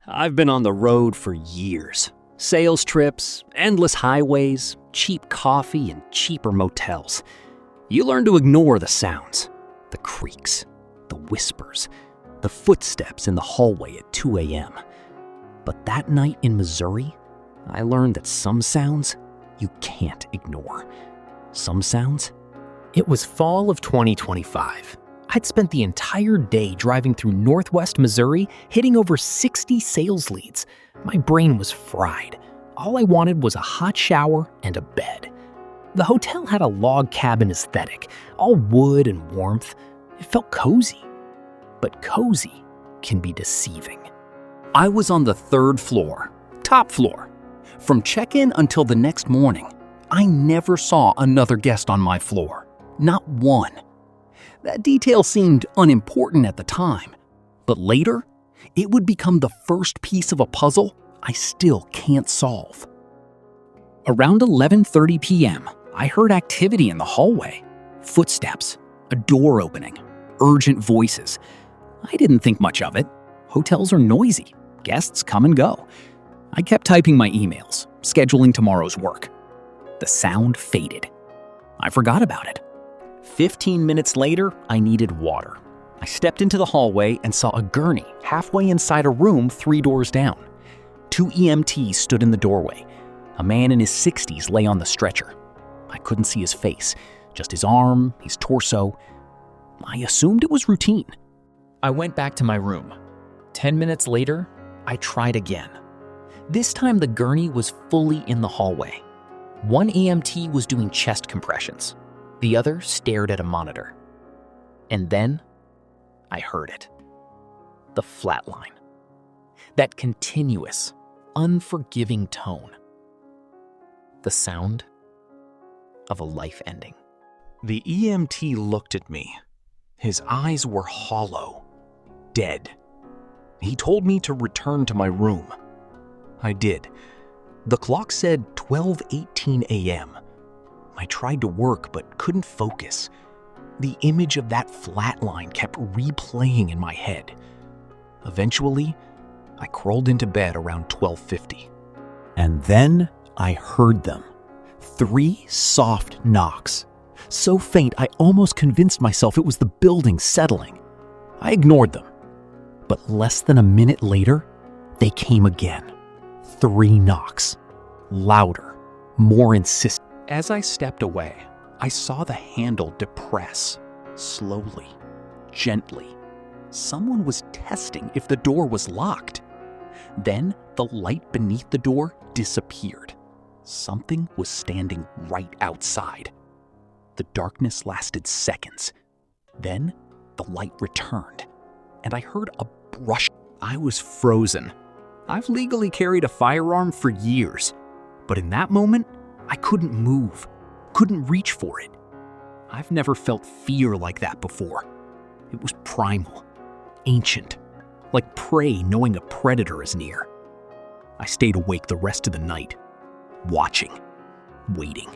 I've been on the road for years. Sales trips, endless highways, cheap coffee, and cheaper motels. You learn to ignore the sounds, the creaks, the whispers, the footsteps in the hallway at 2 a.m. But that night in Missouri, I learned that some sounds you can't ignore. Some sounds. It was fall of 2025. I'd spent the entire day driving through northwest Missouri, hitting over 60 sales leads. My brain was fried. All I wanted was a hot shower and a bed. The hotel had a log cabin aesthetic, all wood and warmth. It felt cozy. But cozy can be deceiving. I was on the 3rd floor, top floor. From check-in until the next morning, I never saw another guest on my floor. Not one. That detail seemed unimportant at the time, but later, it would become the first piece of a puzzle I still can't solve. Around 11:30 p.m., I heard activity in the hallway. Footsteps, a door opening, urgent voices. I didn't think much of it. Hotels are noisy. Guests come and go. I kept typing my emails, scheduling tomorrow's work. The sound faded. I forgot about it. 15 minutes later, I needed water. I stepped into the hallway and saw a gurney halfway inside a room 3 doors down. 2 EMTs stood in the doorway. A man in his 60s lay on the stretcher. I couldn't see his face, just his arm, his torso. I assumed it was routine. I went back to my room. 10 minutes later, I tried again. This time the gurney was fully in the hallway. One EMT was doing chest compressions. The other stared at a monitor. And then I heard it. The flatline. That continuous, unforgiving tone. The sound of a life ending. The EMT looked at me. His eyes were hollow, dead. He told me to return to my room. I did. The clock said 12:18 a.m. I tried to work but couldn't focus. The image of that flatline kept replaying in my head. Eventually, I crawled into bed around 12:50. And then I heard them. 3 soft knocks. So faint, I almost convinced myself it was the building settling. I ignored them. But less than a minute later, they came again. 3 knocks. Louder, more insistent. As I stepped away, I saw the handle depress, slowly, gently. Someone was testing if the door was locked. Then the light beneath the door disappeared. Something was standing right outside. The darkness lasted seconds. Then the light returned, and I heard a brush. I was frozen. I've legally carried a firearm for years, but in that moment, I couldn't move, couldn't reach for it. I've never felt fear like that before. It was primal, ancient, like prey knowing a predator is near. I stayed awake the rest of the night, watching, waiting.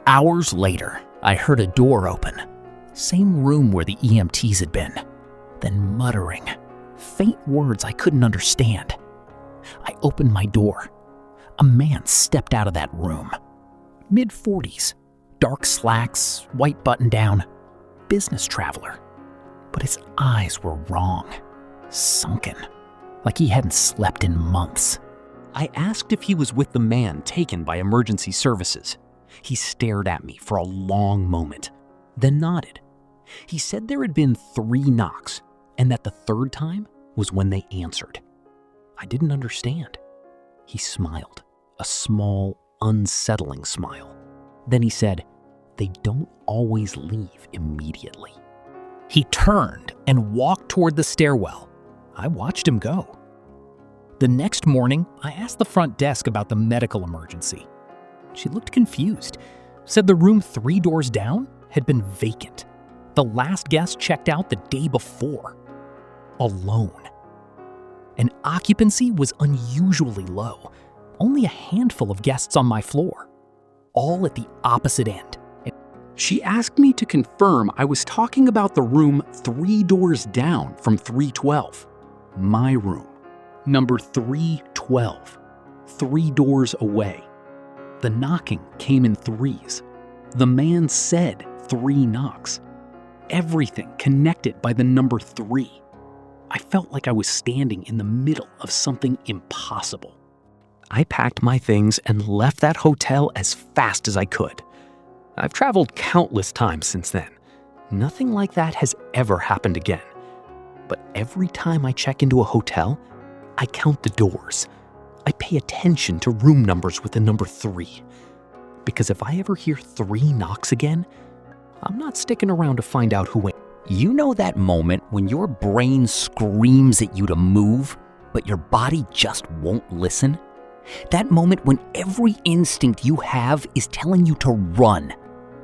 Hours later, I heard a door open. Same room where the EMTs had been. Then muttering, faint words I couldn't understand. I opened my door. A man stepped out of that room. Mid-40s, dark slacks, white button-down, business traveler. But his eyes were wrong, sunken, like he hadn't slept in months. I asked if he was with the man taken by emergency services. He stared at me for a long moment, then nodded. He said there had been 3 knocks, and that the 3rd time was when they answered. I didn't understand. He smiled, a small, unsettling smile. Then he said, "They don't always leave immediately." He turned and walked toward the stairwell. I watched him go. The next morning, I asked the front desk about the medical emergency. She looked confused, said the room 3 doors down had been vacant. The last guest checked out the day before, alone. And occupancy was unusually low. Only a handful of guests on my floor, all at the opposite end. She asked me to confirm I was talking about the room 3 doors down from 312, my room. Number 312, 3 doors away. The knocking came in threes. The man said 3 knocks. Everything connected by the number 3. I felt like I was standing in the middle of something impossible. I packed my things and left that hotel as fast as I could. I've traveled countless times since then. Nothing like that has ever happened again. But every time I check into a hotel, I count the doors. I pay attention to room numbers with the number 3. Because if I ever hear 3 knocks again, I'm not sticking around to find out who. You know that moment when your brain screams at you to move, but your body just won't listen? That moment when every instinct you have is telling you to run,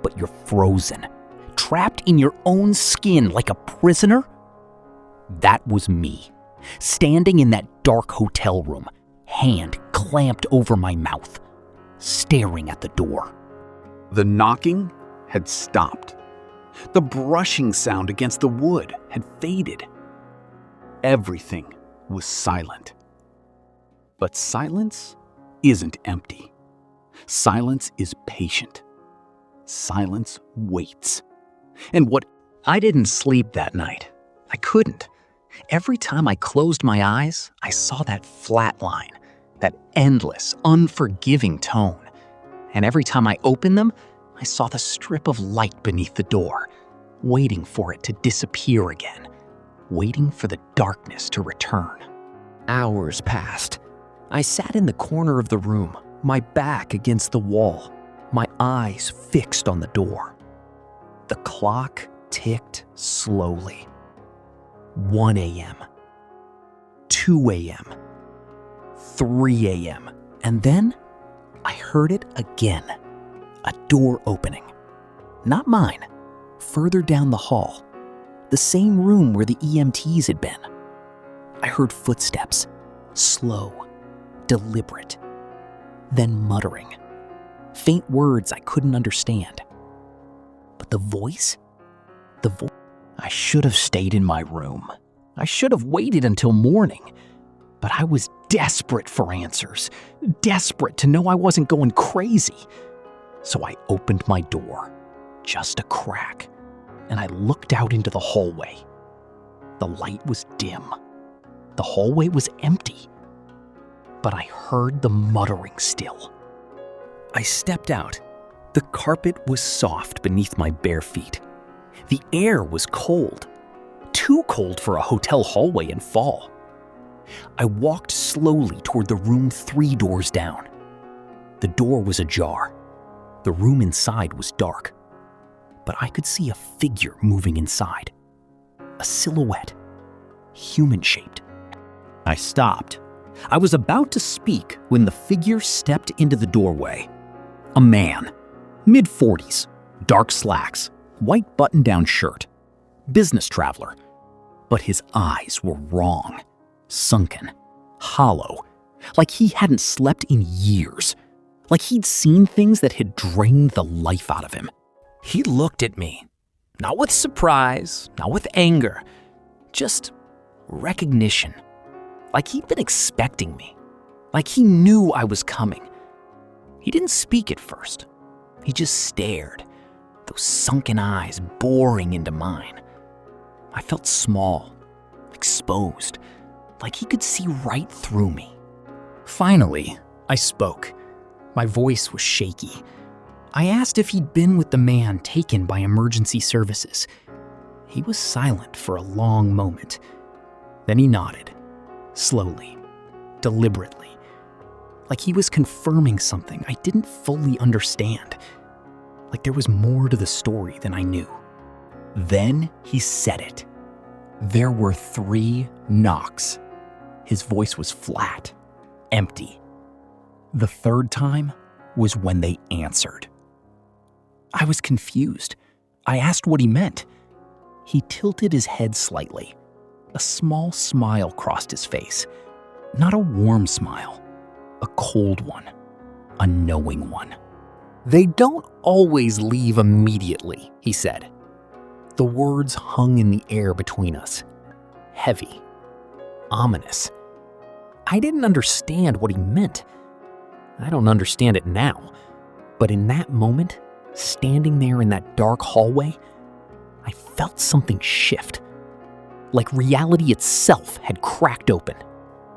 but you're frozen, trapped in your own skin like a prisoner? That was me, standing in that dark hotel room, hand clamped over my mouth, staring at the door. The knocking had stopped. The brushing sound against the wood had faded. Everything was silent. But silence isn't empty. Silence is patient. Silence waits. And I didn't sleep that night. I couldn't. Every time I closed my eyes, I saw that flat line, that endless, unforgiving tone. And every time I opened them, I saw the strip of light beneath the door, waiting for it to disappear again, waiting for the darkness to return. Hours passed. I sat in the corner of the room, my back against the wall, my eyes fixed on the door. The clock ticked slowly. 1 a.m., 2 a.m., 3 a.m., and then I heard it again. A door opening. Not mine. Further down the hall. The same room where the EMTs had been. I heard footsteps. Slow. Deliberate. Then muttering. Faint words I couldn't understand. But the voice? I should have stayed in my room. I should have waited until morning. But I was desperate for answers. Desperate to know I wasn't going crazy. So I opened my door, just a crack, and I looked out into the hallway. The light was dim. The hallway was empty. But I heard the muttering still. I stepped out. The carpet was soft beneath my bare feet. The air was cold. Too cold for a hotel hallway in fall. I walked slowly toward the room 3 doors down. The door was ajar. The room inside was dark, but I could see a figure moving inside. A silhouette, human-shaped. I stopped. I was about to speak when the figure stepped into the doorway. A man, mid-40s, dark slacks, white button-down shirt, business traveler. But his eyes were wrong, sunken, hollow, like he hadn't slept in years. Like he'd seen things that had drained the life out of him. He looked at me, not with surprise, not with anger, just recognition. Like he'd been expecting me, like he knew I was coming. He didn't speak at first. He just stared, those sunken eyes boring into mine. I felt small, exposed, like he could see right through me. Finally, I spoke. My voice was shaky. I asked if he'd been with the man taken by emergency services. He was silent for a long moment. Then he nodded, slowly, deliberately, like he was confirming something I didn't fully understand, like there was more to the story than I knew. Then he said it. There were 3 knocks. His voice was flat, empty. The 3rd time was when they answered. I was confused. I asked what he meant. He tilted his head slightly. A small smile crossed his face. Not a warm smile, a cold one, a knowing one. They don't always leave immediately, he said. The words hung in the air between us, heavy, ominous. I didn't understand what he meant. I don't understand it now. But in that moment, standing there in that dark hallway, I felt something shift. Like reality itself had cracked open.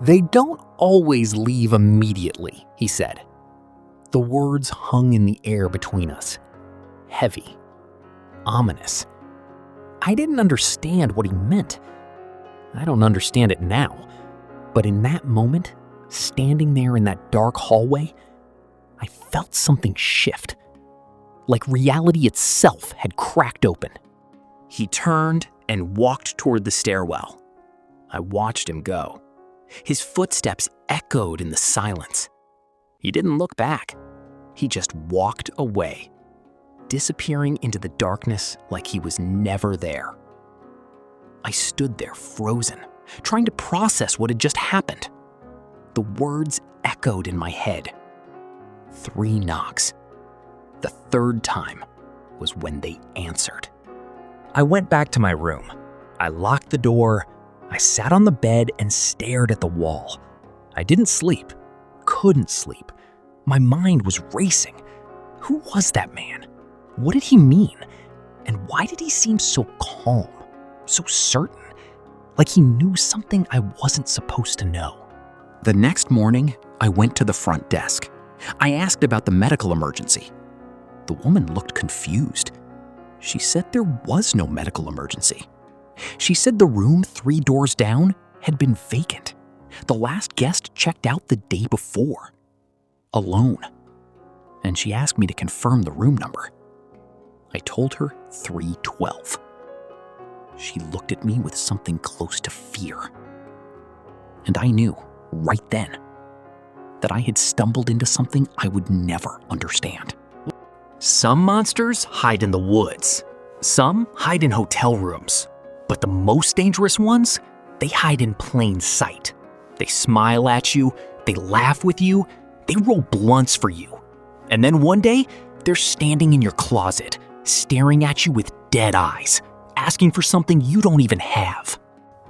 "They don't always leave immediately," he said. The words hung in the air between us. Heavy. Ominous. I didn't understand what he meant. I don't understand it now. But in that moment, standing there in that dark hallway, I felt something shift. Like reality itself had cracked open. He turned and walked toward the stairwell. I watched him go. His footsteps echoed in the silence. He didn't look back. He just walked away, disappearing into the darkness like he was never there. I stood there frozen, trying to process what had just happened. The words echoed in my head. 3 knocks. The third time was when they answered. I went back to my room. I locked the door. I sat on the bed and stared at the wall. I didn't sleep. Couldn't sleep. My mind was racing. Who was that man? What did he mean? And why did he seem so calm, so certain? Like he knew something I wasn't supposed to know. The next morning, I went to the front desk. I asked about the medical emergency. The woman looked confused. She said there was no medical emergency. She said the room 3 doors down had been vacant. The last guest checked out the day before. Alone. And she asked me to confirm the room number. I told her 312. She looked at me with something close to fear. And I knew, right then, that I had stumbled into something I would never understand. Some monsters hide in the woods. Some hide in hotel rooms. But the most dangerous ones, they hide in plain sight. They smile at you, they laugh with you, they roll blunts for you. And then one day, they're standing in your closet, staring at you with dead eyes, asking for something you don't even have.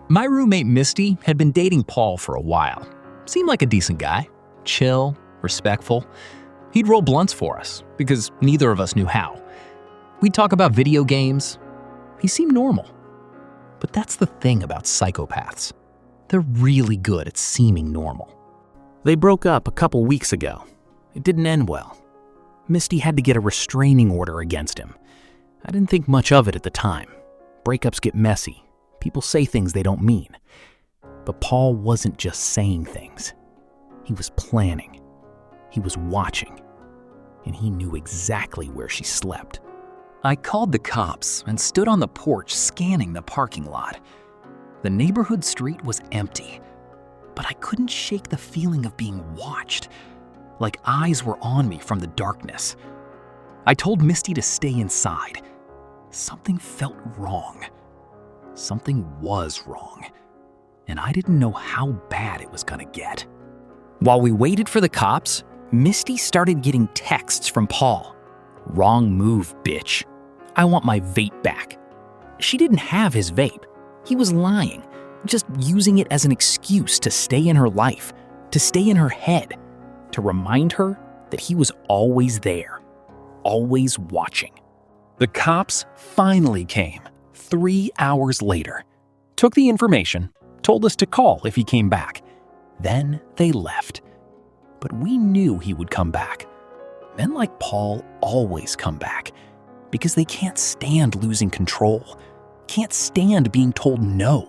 My roommate Misty had been dating Paul for a while. Seemed like a decent guy. Chill, respectful. He'd roll blunts for us, because neither of us knew how. We'd talk about video games. He seemed normal. But that's the thing about psychopaths. They're really good at seeming normal. They broke up a couple weeks ago. It didn't end well. Misty had to get a restraining order against him. I didn't think much of it at the time. Breakups get messy. People say things they don't mean. But Paul wasn't just saying things. He was planning. He was watching. And he knew exactly where she slept. I called the cops and stood on the porch scanning the parking lot. The neighborhood street was empty, but I couldn't shake the feeling of being watched, like eyes were on me from the darkness. I told Misty to stay inside. Something felt wrong. Something was wrong, and I didn't know how bad it was gonna get. While we waited for the cops, Misty started getting texts from Paul. "Wrong move, bitch. I want my vape back." She didn't have his vape. He was lying, just using it as an excuse to stay in her life, to stay in her head, to remind her that he was always there, always watching. The cops finally came 3 hours later, took the information, told us to call if he came back. Then they left. But we knew he would come back. Men like Paul always come back because they can't stand losing control, can't stand being told no.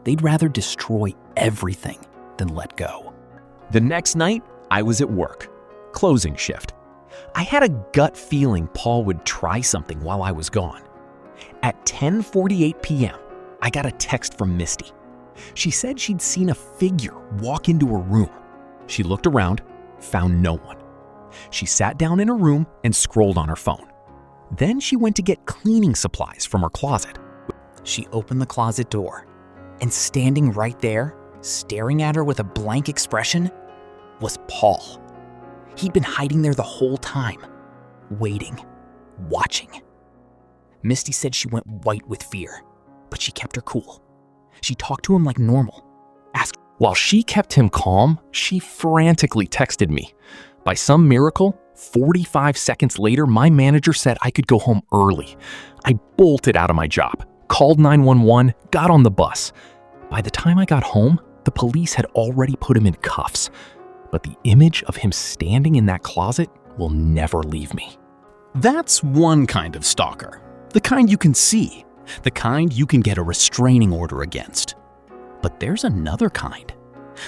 They'd rather destroy everything than let go. The next night, I was at work, closing shift. I had a gut feeling Paul would try something while I was gone. At 10:48 p.m., I got a text from Misty. She said she'd seen a figure walk into her room. She looked around, found no one. She sat down in her room and scrolled on her phone. Then she went to get cleaning supplies from her closet. She opened the closet door, and standing right there, staring at her with a blank expression, was Paul. He'd been hiding there the whole time, waiting, watching. Misty said she went white with fear, but she kept her cool. She talked to him like normal, asked, While she kept him calm, she frantically texted me. By some miracle, 45 seconds later, my manager said I could go home early. I bolted out of my job, called 911, got on the bus. By the time I got home, the police had already put him in cuffs. But the image of him standing in that closet will never leave me. That's one kind of stalker. The kind you can see. The kind you can get a restraining order against. But there's another kind.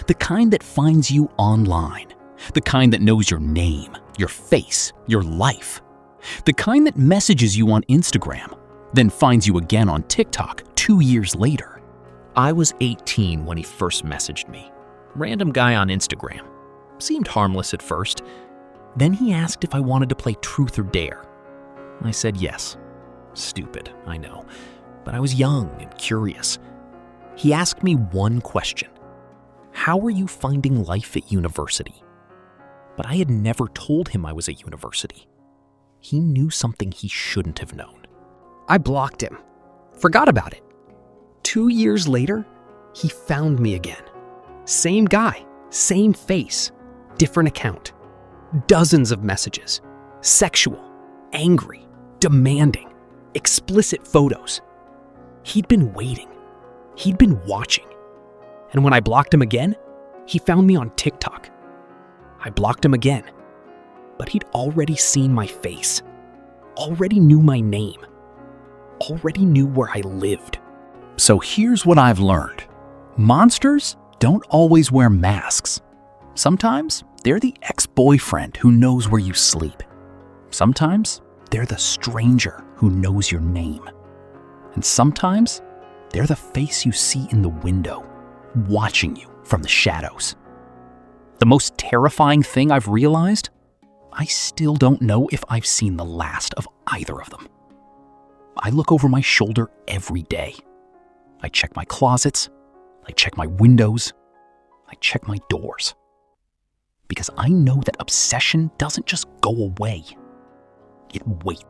The kind that finds you online. The kind that knows your name, your face, your life. The kind that messages you on Instagram, then finds you again on TikTok 2 years later. I was 18 when he first messaged me. Random guy on Instagram. Seemed harmless at first. Then he asked if I wanted to play Truth or Dare. I said yes. Stupid, I know. But I was young and curious. He asked me one question. How are you finding life at university? But I had never told him I was at university. He knew something he shouldn't have known. I blocked him. Forgot about it. 2 years later, he found me again. Same guy, same face, different account. Dozens of messages. Sexual, angry, demanding, explicit photos. He'd been waiting. He'd been watching. And when I blocked him again, he found me on TikTok. I blocked him again. But he'd already seen my face. Already knew my name. Already knew where I lived. So here's what I've learned. Monsters don't always wear masks. Sometimes they're the ex-boyfriend who knows where you sleep. Sometimes they're the stranger who knows your name. And sometimes they're the face you see in the window, watching you from the shadows. The most terrifying thing I've realized? I still don't know if I've seen the last of either of them. I look over my shoulder every day. I check my closets. I check my windows. I check my doors. Because I know that obsession doesn't just go away. It waits.